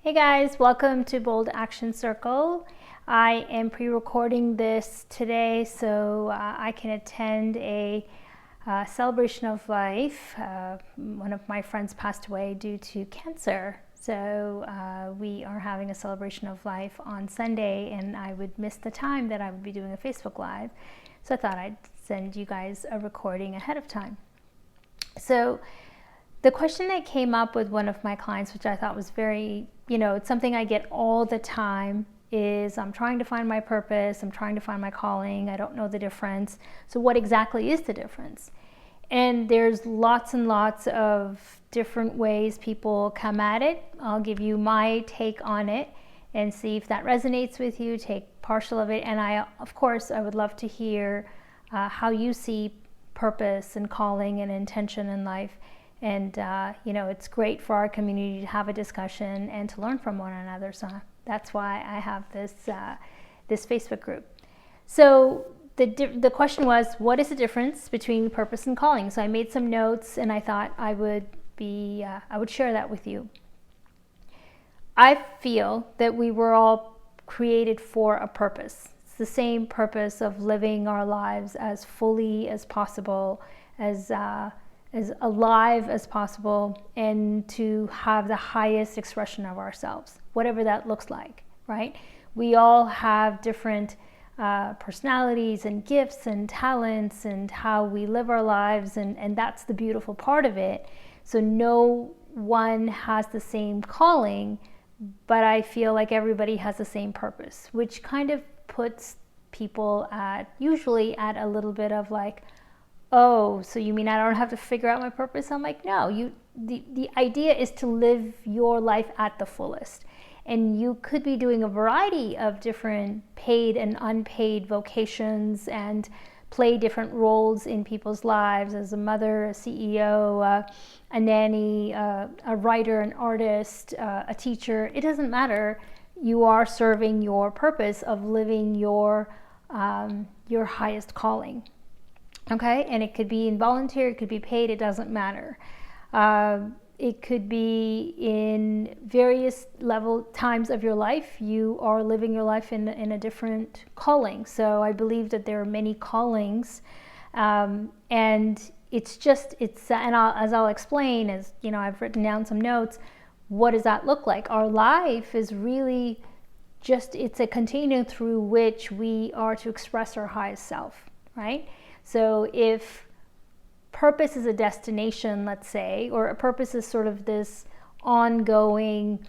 Hey guys, welcome to Bold Action Circle. I am pre-recording this today so I can attend a celebration of life. One of my friends passed away due to cancer. So we are having a celebration of life on Sunday, and I would miss the time that I would be doing a Facebook Live. So I thought I'd send you guys a recording ahead of time. So the question that came up with one of my clients, which I thought was very, it's something I get all the time, is I'm trying to find my purpose, I'm trying to find my calling, I don't know the difference. So what exactly is the difference? And there's lots and lots of different ways people come at it. I'll give you my take on it and see if that resonates with you, take partial of it. And of course, I would love to hear how you see purpose and calling and intention in life. And, it's great for our community to have a discussion and to learn from one another. So that's why I have this Facebook group. So the question was, what is the difference between purpose and calling? So I made some notes and I thought I would share that with you. I feel that we were all created for a purpose. It's the same purpose of living our lives as fully as possible, as alive as possible, and to have the highest expression of ourselves, whatever that looks like, right? We all have different personalities and gifts and talents and how we live our lives, and that's the beautiful part of it. So no one has the same calling, but I feel like everybody has the same purpose, which kind of puts people usually at a little bit of like, oh, so you mean I don't have to figure out my purpose? I'm like, no, the idea is to live your life at the fullest. And you could be doing a variety of different paid and unpaid vocations and play different roles in people's lives as a mother, a CEO, a nanny, a writer, an artist, a teacher. It doesn't matter. You are serving your purpose of living your highest calling. Okay, and it could be involuntary, it could be paid, it doesn't matter. It could be in various times of your life. You are living your life in a different calling. So I believe that there are many callings, and as I'll explain, I've written down some notes. What does that look like? Our life is really it's a continuum through which we are to express our highest self, right? So if purpose is a destination, let's say, or a purpose is sort of this ongoing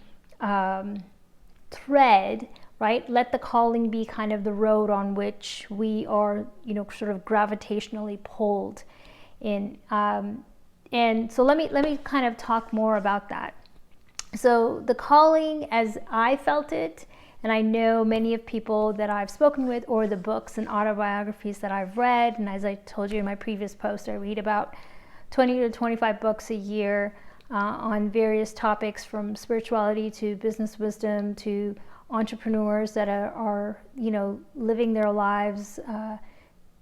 thread, right? Let the calling be kind of the road on which we are, sort of gravitationally pulled in. And so let me kind of talk more about that. So the calling, as I felt it, and I know many of people that I've spoken with, or the books and autobiographies that I've read, and as I told you in my previous post, I read about 20 to 25 books a year on various topics, from spirituality to business wisdom to entrepreneurs that are living their lives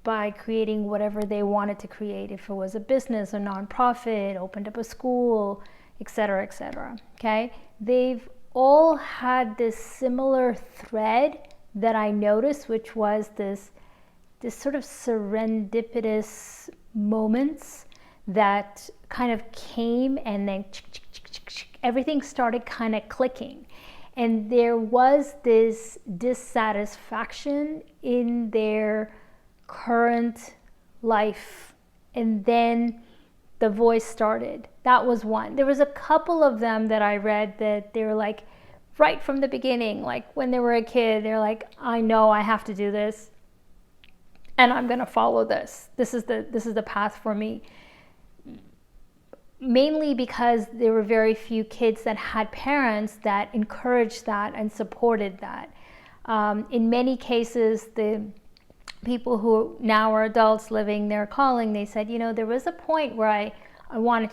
by creating whatever they wanted to create. If it was a business, a nonprofit, opened up a school, etc., okay? They've all had this similar thread that I noticed, which was this sort of serendipitous moments that kind of came, and then everything started kind of clicking. And there was this dissatisfaction in their current life, and then the voice started. That was one. There was a couple of them that I read that they were like, right from the beginning, like when they were a kid, they're like, I know I have to do this, and I'm going to follow this. This is the path for me. Mainly because there were very few kids that had parents that encouraged that and supported that. In many cases, the people who now are adults living their calling, they said, there was a point where I wanted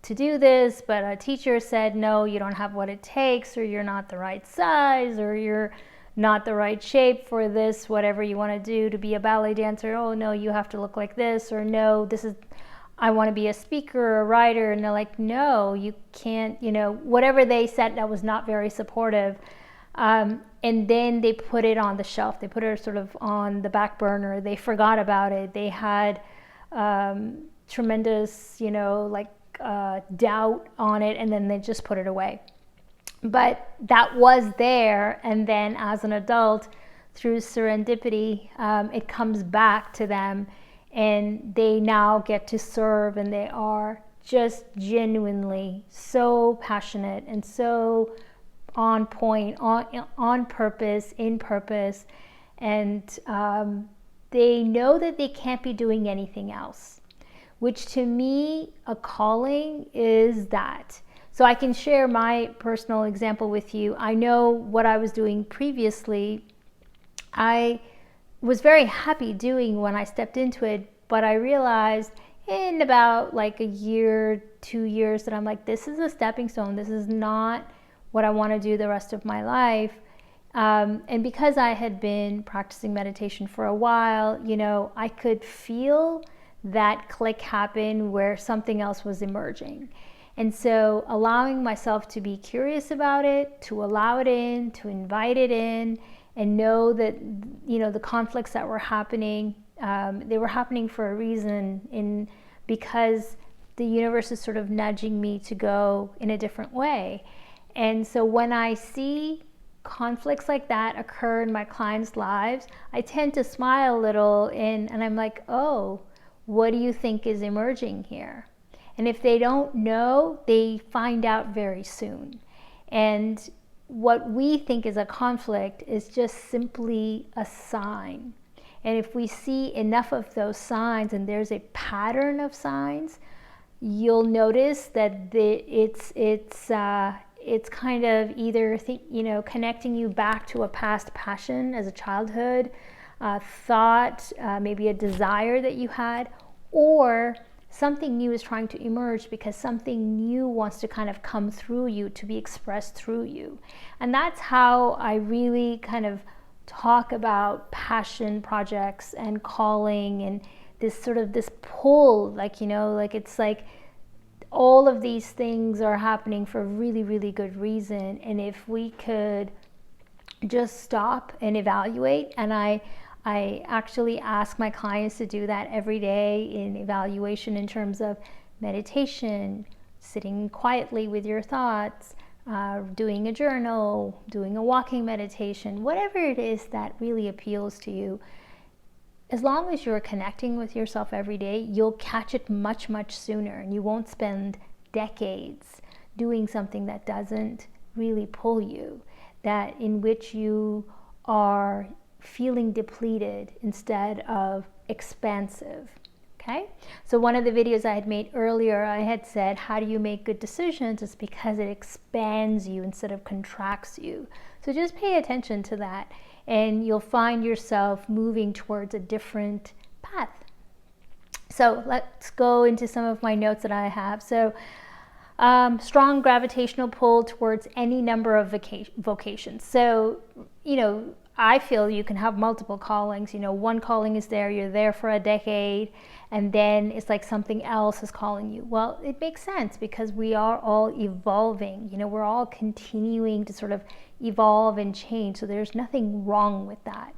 to do this, but a teacher said, no, you don't have what it takes, or you're not the right size, or you're not the right shape for this, whatever you want to do to be a ballet dancer. Oh no, you have to look like this, or no, I want to be a speaker or a writer. And they're like, no, you can't, whatever they said that was not very supportive. And then they put it on the shelf. They put it sort of on the back burner. They forgot about it. They had tremendous, doubt on it, and then they just put it away. But that was there, and then as an adult, through serendipity, it comes back to them, and they now get to serve, and they are just genuinely so passionate and so on point, on purpose, in purpose, and they know that they can't be doing anything else, which to me, a calling is that. So I can share my personal example with you. I know what I was doing previously, I was very happy doing when I stepped into it, but I realized in about like a year, 2 years, that I'm like, this is a stepping stone. This is not what I want to do the rest of my life. And because I had been practicing meditation for a while, I could feel that click happen where something else was emerging. And so allowing myself to be curious about it, to allow it in, to invite it in, and know that, the conflicts that were happening, they were happening for a reason, because the universe is sort of nudging me to go in a different way. And so when I see conflicts like that occur in my clients' lives, I tend to smile a little and I'm like, oh, what do you think is emerging here? And if they don't know, they find out very soon. And what we think is a conflict is just simply a sign. And if we see enough of those signs, and there's a pattern of signs, you'll notice that it's kind of either connecting you back to a past passion as a childhood, thought, maybe a desire that you had, or something new is trying to emerge because something new wants to kind of come through you, to be expressed through you. And that's how I really kind of talk about passion projects and calling, and this pull, it's like all of these things are happening for a really, really good reason. And if we could just stop and evaluate, and I actually ask my clients to do that every day in evaluation, in terms of meditation, sitting quietly with your thoughts, doing a journal, doing a walking meditation, whatever it is that really appeals to you. As long as you're connecting with yourself every day, you'll catch it much, much sooner, and you won't spend decades doing something that doesn't really pull you, that in which you are feeling depleted instead of expansive. Okay? So one of the videos I had made earlier, I had said, how do you make good decisions? It's because it expands you instead of contracts you. So just pay attention to that, and you'll find yourself moving towards a different path. So let's go into some of my notes that I have. So strong gravitational pull towards any number of vocations. So, I feel you can have multiple callings. One calling is there, you're there for a decade, and then it's like something else is calling you. Well, it makes sense because we are all evolving. We're all continuing to sort of evolve and change. So there's nothing wrong with that.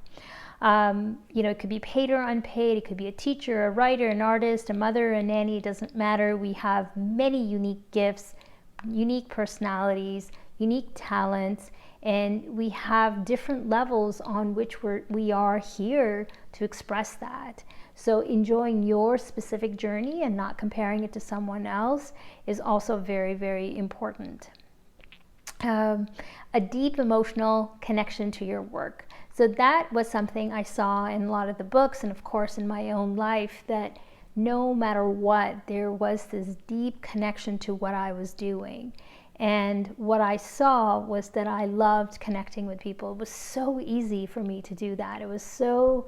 It could be paid or unpaid. It could be a teacher, a writer, an artist, a mother, a nanny. It doesn't matter. We have many unique gifts, unique personalities, unique talents, and we have different levels on which we are here to express that. So enjoying your specific journey and not comparing it to someone else is also very, very important. A deep emotional connection to your work. So that was something I saw in a lot of the books, and of course in my own life, that no matter what, there was this deep connection to what I was doing. And what I saw was that I loved connecting with people. It was so easy for me to do that. It was so,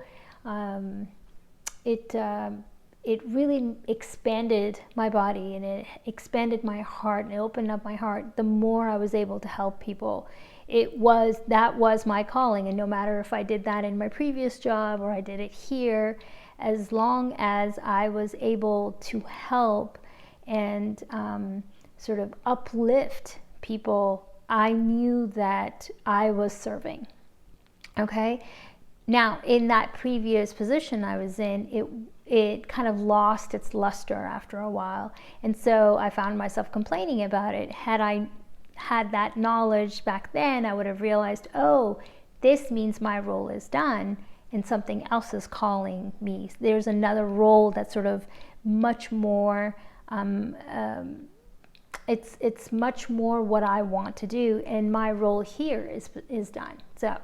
it really expanded my body, and it expanded my heart, and it opened up my heart the more I was able to help people. That was my calling, and no matter if I did that in my previous job or I did it here, as long as I was able to help and sort of uplift people, I knew that I was serving. Okay. Now, in that previous position I was in, it kind of lost its luster after a while. And so I found myself complaining about it. Had I had that knowledge back then, I would have realized, oh, this means my role is done and something else is calling me. There's another role that's sort of much more, it's much more what I want to do, and my role here is done. So,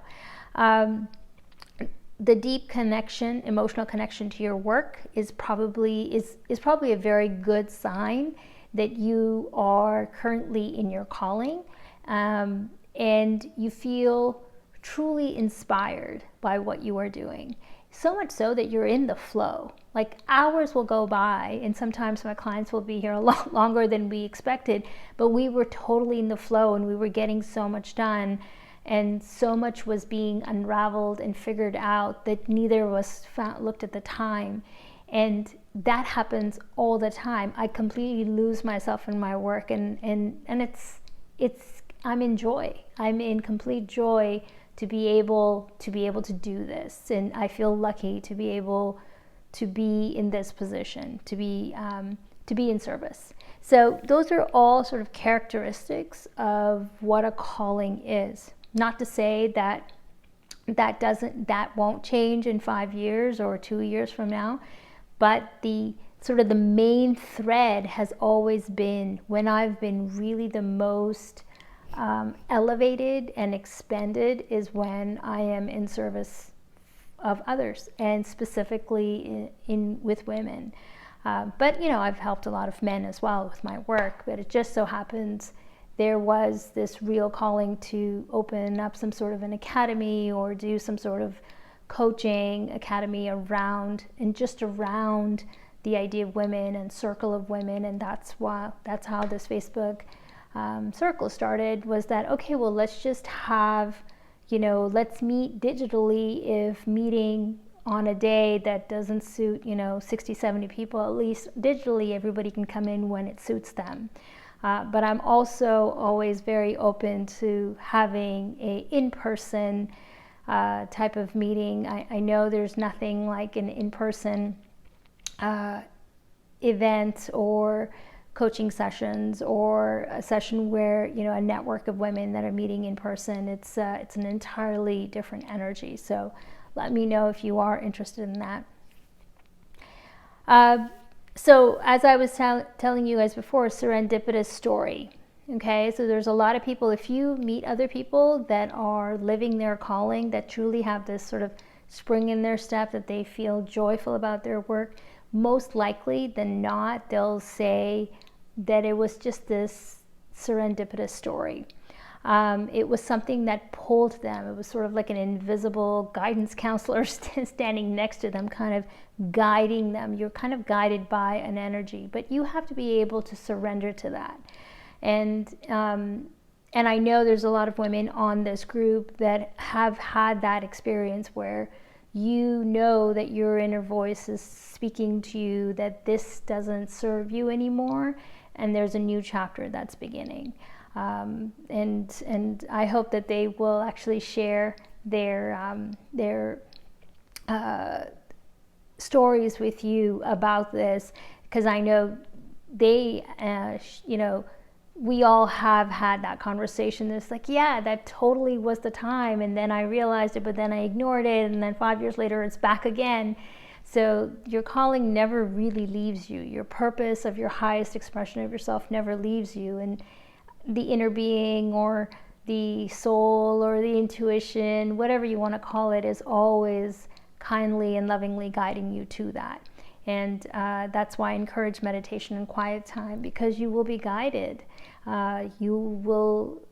the deep connection, emotional connection to your work is probably a very good sign that you are currently in your calling, and you feel truly inspired by what you are doing. So much so that you're in the flow. Like, hours will go by, and sometimes my clients will be here a lot longer than we expected, but we were totally in the flow and we were getting so much done. And so much was being unraveled and figured out that neither of us looked at the time. And that happens all the time. I completely lose myself in my work, and I'm in joy. I'm in complete joy to be able to do this. And I feel lucky to be able to be in this position, to be in service. So those are all sort of characteristics of what a calling is. Not to say that won't change in 5 years or 2 years from now, but the sort of the main thread has always been when I've been really the most elevated and expanded is when I am in service of others, and specifically with women. But I've helped a lot of men as well with my work, but it just so happens there was this real calling to open up some sort of an academy or do some sort of coaching academy around the idea of women and circle of women. And that's how this Facebook circle started, was that, okay, well, let's just have, let's meet digitally. If meeting on a day that doesn't suit, 60, 70 people, at least digitally everybody can come in when it suits them. But I'm also always very open to having a in-person type of meeting. I know there's nothing like an in-person event or coaching sessions or a session where a network of women that are meeting in person. It's an entirely different energy. So let me know if you are interested in that. So as I was telling you guys before, serendipitous story. Okay, so there's a lot of people, if you meet other people that are living their calling, that truly have this sort of spring in their step, that they feel joyful about their work, most likely than not, they'll say that it was just this serendipitous story. It was something that pulled them. It was sort of like an invisible guidance counselor standing next to them, kind of guiding them. You're kind of guided by an energy, but you have to be able to surrender to that. And I know there's a lot of women on this group that have had that experience where that your inner voice is speaking to you that this doesn't serve you anymore, and there's a new chapter that's beginning. And I hope that they will actually share their stories with you about this, because I know they, we all have had that conversation. It's like, yeah, that totally was the time, and then I realized it, but then I ignored it, and then 5 years later it's back again. So your calling never really leaves you. Your purpose of your highest expression of yourself never leaves you, and the inner being or the soul or the intuition, whatever you want to call it, is always kindly and lovingly guiding you to that. And that's why I encourage meditation and quiet time, because you will be guided. You will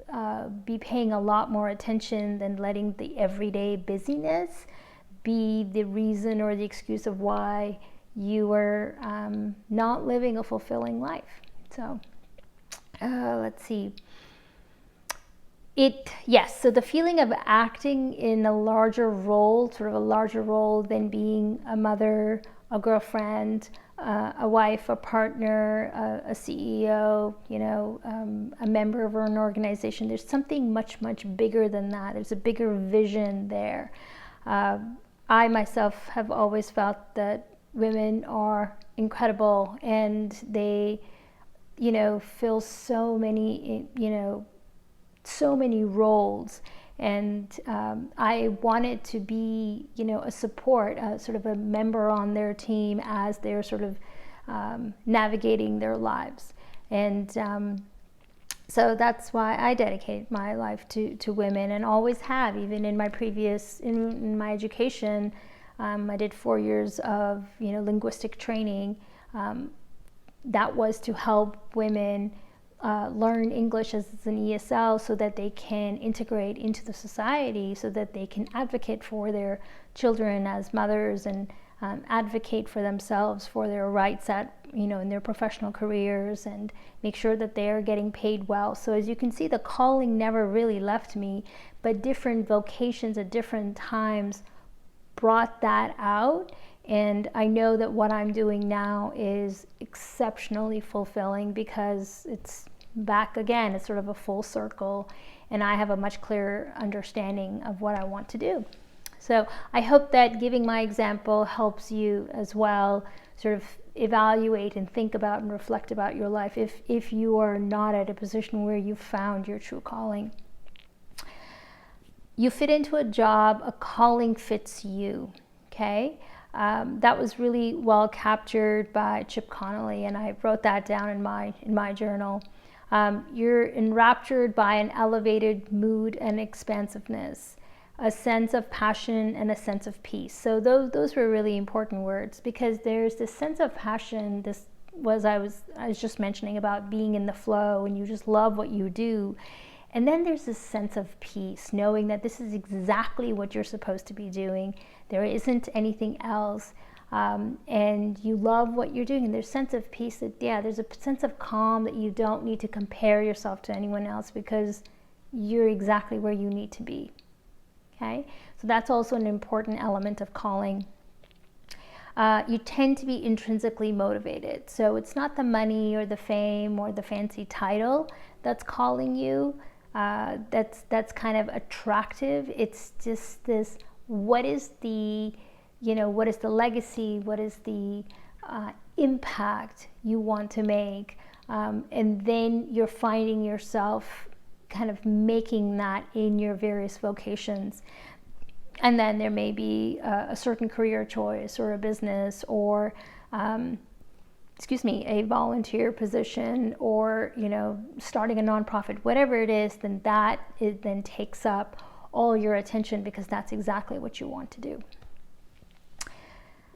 be paying a lot more attention than letting the everyday busyness be the reason or the excuse of why you are not living a fulfilling life. So let's see. Yes, so the feeling of acting in a larger role, sort of a larger role than being a mother, a girlfriend, a wife, a partner, a CEO, a member of an organization. There's something much, much bigger than that. There's a bigger vision there. I myself have always felt that women are incredible, and they, fill so many, so many roles, and I wanted to be, a support, sort of a member on their team as they're sort of navigating their lives. And so that's why I dedicate my life to women, and always have, even in my in my education. I did 4 years of linguistic training. That was to help women learn English as an ESL, so that they can integrate into the society, so that they can advocate for their children as mothers, and advocate for themselves, for their rights in their professional careers, and make sure that they are getting paid well. So as you can see, the calling never really left me, but different vocations at different times brought that out. And I know that what I'm doing now is exceptionally fulfilling, because it's back again, it's sort of a full circle, and I have a much clearer understanding of what I want to do. So I hope that giving my example helps you as well, sort of evaluate and think about and reflect about your life, if you are not at a position where you've found your true calling. You fit into a job, a calling fits you, okay? That was really well captured by Chip Connolly, and I wrote that down in my journal. You're enraptured by an elevated mood and expansiveness, a sense of passion and a sense of peace. So those were really important words, because there's this sense of passion. I was just mentioning about being in the flow, and you just love what you do. And then there's this sense of peace, knowing that this is exactly what you're supposed to be doing. There isn't anything else. And you love what you're doing. And there's a sense of peace there's a sense of calm, that you don't need to compare yourself to anyone else, because you're exactly where you need to be. Okay? So that's also an important element of calling. You tend to be intrinsically motivated. So it's not the money or the fame or the fancy title that's calling you. That's kind of attractive. It's just this, what is the legacy, what is the impact you want to make, and then you're finding yourself kind of making that in your various vocations. And then there may be a certain career choice, or a business, or a volunteer position, or starting a nonprofit, whatever it is, then it then takes up all your attention, because that's exactly what you want to do.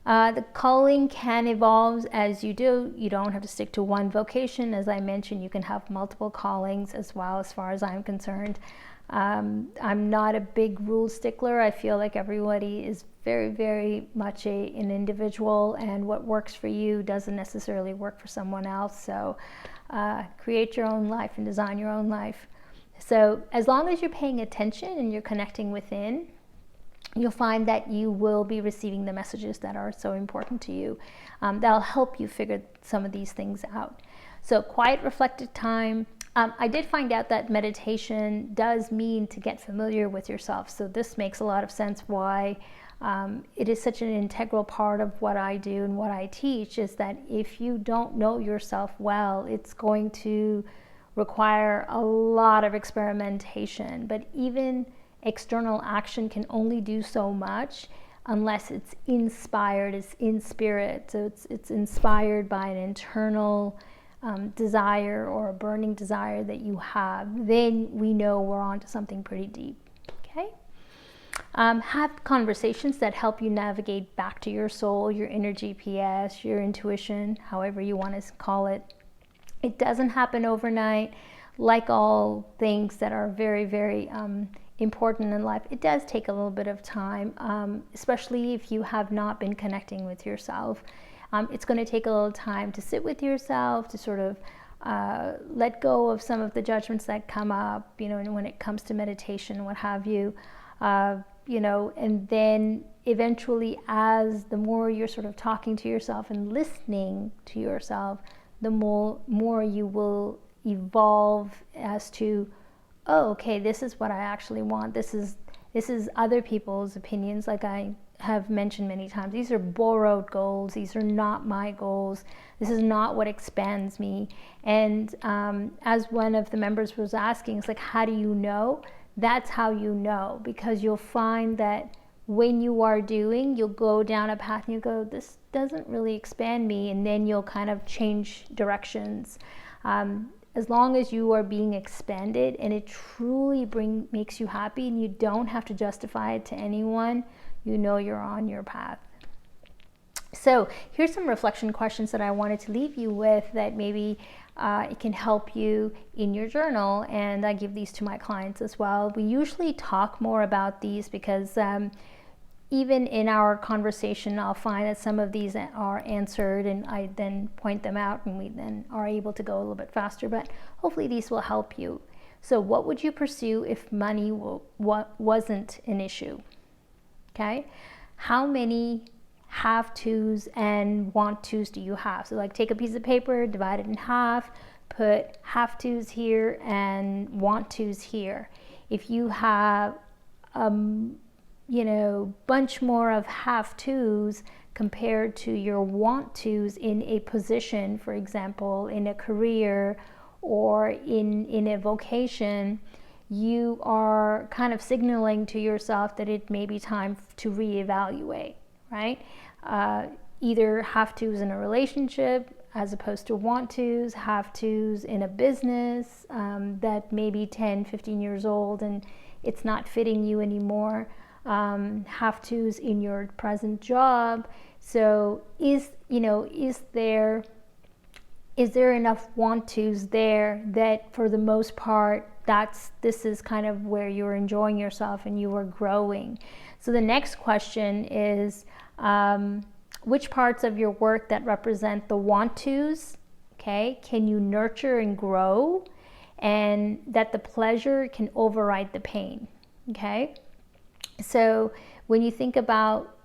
The calling can evolve as you do. You don't have to stick to one vocation. As I mentioned, you can have multiple callings as well, as far as I'm concerned. I'm not a big rule stickler. I feel like everybody is very, very much an individual, and what works for you doesn't necessarily work for someone else. So create your own life and design your own life. So as long as you're paying attention and you're connecting within, you'll find that you will be receiving the messages that are so important to you. That'll help you figure some of these things out. So quiet, reflective time. I did find out that meditation does mean to get familiar with yourself. So this makes a lot of sense why it is such an integral part of what I do and what I teach, is that if you don't know yourself well, it's going to require a lot of experimentation. But even external action can only do so much unless it's inspired, it's in spirit. So it's inspired by an internal desire, or a burning desire that you have. Then we know we're onto something pretty deep. Okay? Have conversations that help you navigate back to your soul, your inner GPS, your intuition, however you want to call it. It doesn't happen overnight. Like all things that are very, very important in life, it does take a little bit of time, especially if you have not been connecting with yourself. It's going to take a little time to sit with yourself, to sort of let go of some of the judgments that come up, and when it comes to meditation, what have you, and then eventually, as the more you're sort of talking to yourself and listening to yourself, the more you will evolve as to, oh, okay, this is what I actually want. This is other people's opinions, like I have mentioned many times. These are borrowed goals. These are not my goals. This is not what expands me. And as one of the members was asking, it's like, how do you know? That's how you know, because you'll find that when you are doing, you'll go down a path and you go, this doesn't really expand me, and then you'll kind of change directions. As long as you are being expanded and it truly makes you happy and you don't have to justify it to anyone, you're on your path. So here's some reflection questions that I wanted to leave you with, that maybe it can help you in your journal, and I give these to my clients as well. We usually talk more about these because even in our conversation, I'll find that some of these are answered, and I then point them out, and we then are able to go a little bit faster, but hopefully these will help you. So what would you pursue if money wasn't an issue? Okay, how many have-tos and want-tos do you have? So like, take a piece of paper, divide it in half, put have-tos here and want-tos here. If you have bunch more of have-tos compared to your want-tos in a position, for example, in a career or in a vocation, you are kind of signaling to yourself that it may be time to reevaluate, right? Either have-tos in a relationship as opposed to want-tos, have-tos in a business that may be 10, 15 years old and it's not fitting you anymore. Have-tos in your present job. So is there enough want-tos there that for the most part this is kind of where you're enjoying yourself and you are growing? So the next question is, which parts of your work that represent the want-tos, okay, can you nurture and grow, and that the pleasure can override the pain, okay? So when you think about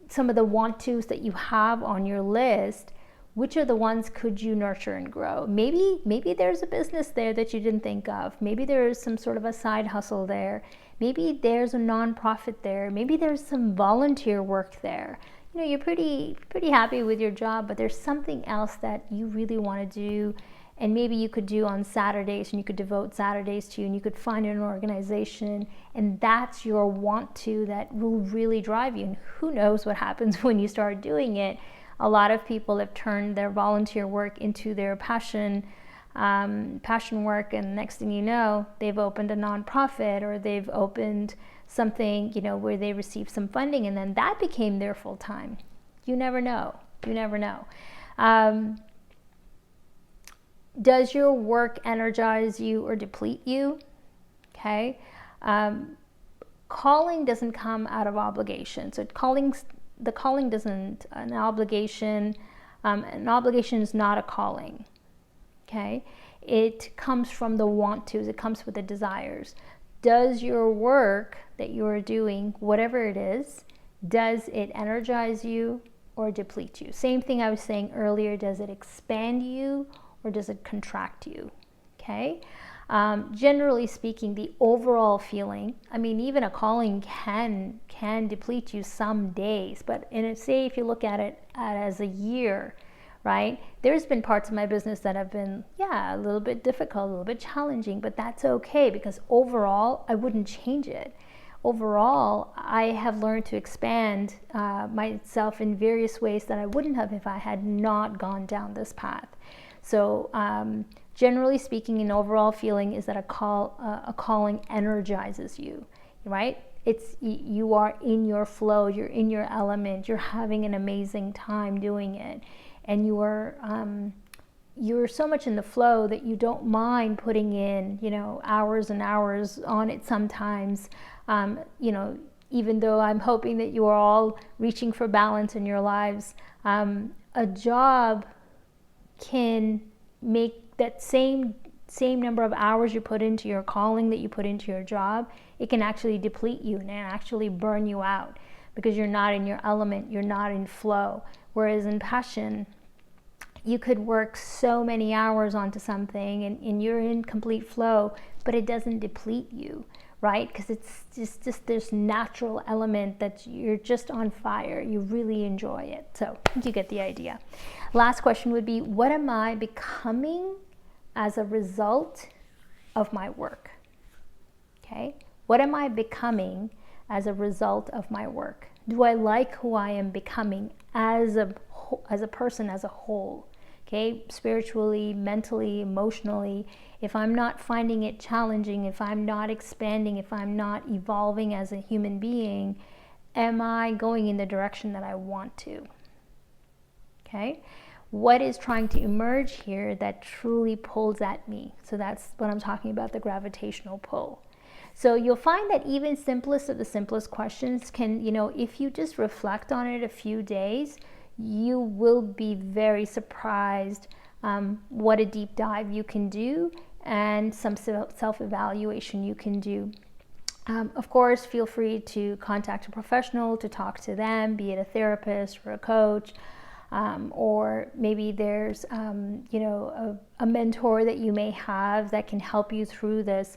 some of the want-tos that you have on your list, which are the ones could you nurture and grow? Maybe there's a business there that you didn't think of. Maybe there's some sort of a side hustle there. Maybe there's a nonprofit there. Maybe there's some volunteer work there. You're pretty happy with your job, but there's something else that you really want to do, and maybe you could do on Saturdays, and you could devote Saturdays to, and you could find an organization, and that's your want to that will really drive you. And who knows what happens when you start doing it. A lot of people have turned their volunteer work into their passion work, and next thing you know, they've opened a nonprofit, or they've opened something, where they receive some funding, and then that became their full time. You never know. Does your work energize you or deplete you? Okay. Calling doesn't come out of obligation. So the calling doesn't, an obligation is not a calling. Okay. It comes from the want-tos. It comes with the desires. Does your work that you are doing, whatever it is, does it energize you or deplete you? Same thing I was saying earlier. Does it expand you or does it contract you? Okay. Generally speaking, the overall feeling, even a calling can deplete you some days, but say if you look at it as a year, right? There's been parts of my business that have been, a little bit difficult, a little bit challenging, but that's okay, because overall, I wouldn't change it. Overall, I have learned to expand myself in various ways that I wouldn't have if I had not gone down this path. So generally speaking, an overall feeling is that a calling energizes you, right? You are in your flow, you're in your element, you're having an amazing time doing it, and you're so much in the flow that you don't mind putting in, hours and hours on it sometimes. Even though I'm hoping that you are all reaching for balance in your lives, a job can make that same number of hours you put into your calling, that you put into your job, it can actually deplete you and actually burn you out, because you're not in your element, you're not in flow. Whereas in passion, you could work so many hours onto something and you're in complete flow, but it doesn't deplete you, right? Because it's just this natural element that you're just on fire. You really enjoy it. So you get the idea. Last question would be, what am I becoming as a result of my work? Okay? What am I becoming as a result of my work? Do I like who I am becoming as a person, as a whole? Okay, spiritually, mentally, emotionally. If I'm not finding it challenging, if I'm not expanding, if I'm not evolving as a human being, am I going in the direction that I want to? Okay, what is trying to emerge here that truly pulls at me? So that's what I'm talking about, the gravitational pull. So you'll find that even simplest of the simplest questions can, if you just reflect on it a few days, you will be very surprised what a deep dive you can do and some self-evaluation you can do. Of course, feel free to contact a professional to talk to them, be it a therapist or a coach, or maybe there's a mentor that you may have that can help you through this.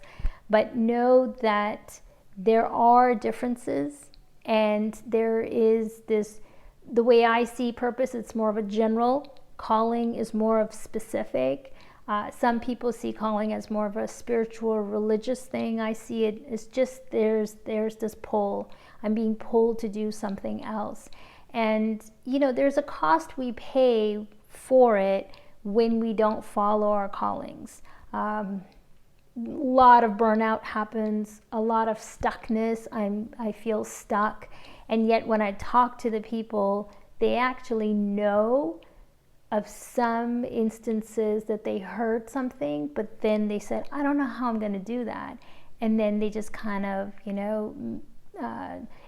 But know that there are differences, and there is this, the way I see purpose, it's more of a general. Calling is more of specific. Some people see calling as more of a spiritual, religious thing. I see it as just there's this pull. I'm being pulled to do something else. And, there's a cost we pay for it when we don't follow our callings. Lot of burnout happens, a lot of stuckness. I feel stuck. And yet when I talk to the people, they actually know of some instances that they heard something, but then they said, I don't know how I'm going to do that. And then they just kind of,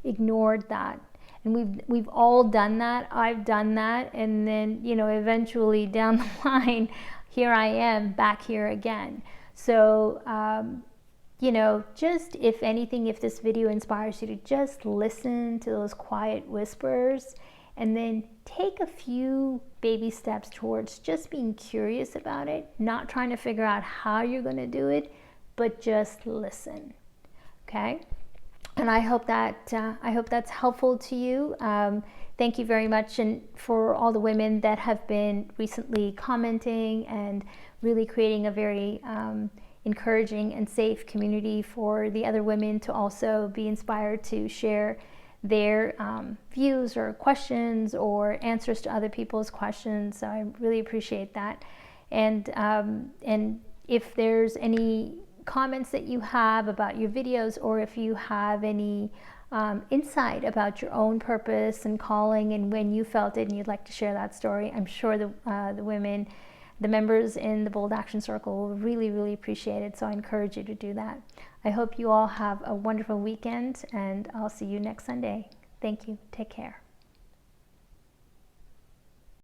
ignored that. And we've all done that. I've done that. And then, eventually down the line, here I am back here again. So, just if anything, if this video inspires you to just listen to those quiet whispers and then take a few baby steps towards just being curious about it, not trying to figure out how you're going to do it, but just listen. Okay? And I hope that's helpful to you. Thank you very much, and for all the women that have been recently commenting and really creating a very encouraging and safe community for the other women to also be inspired to share their views or questions or answers to other people's questions. So I really appreciate that. And if there's any comments that you have about your videos, or if you have any insight about your own purpose and calling and when you felt it and you'd like to share that story, I'm sure the women, the members in the Bold Action Circle, will really, really appreciate it. So I encourage you to do that. I hope you all have a wonderful weekend, and I'll see you next Sunday. Thank you. Take care.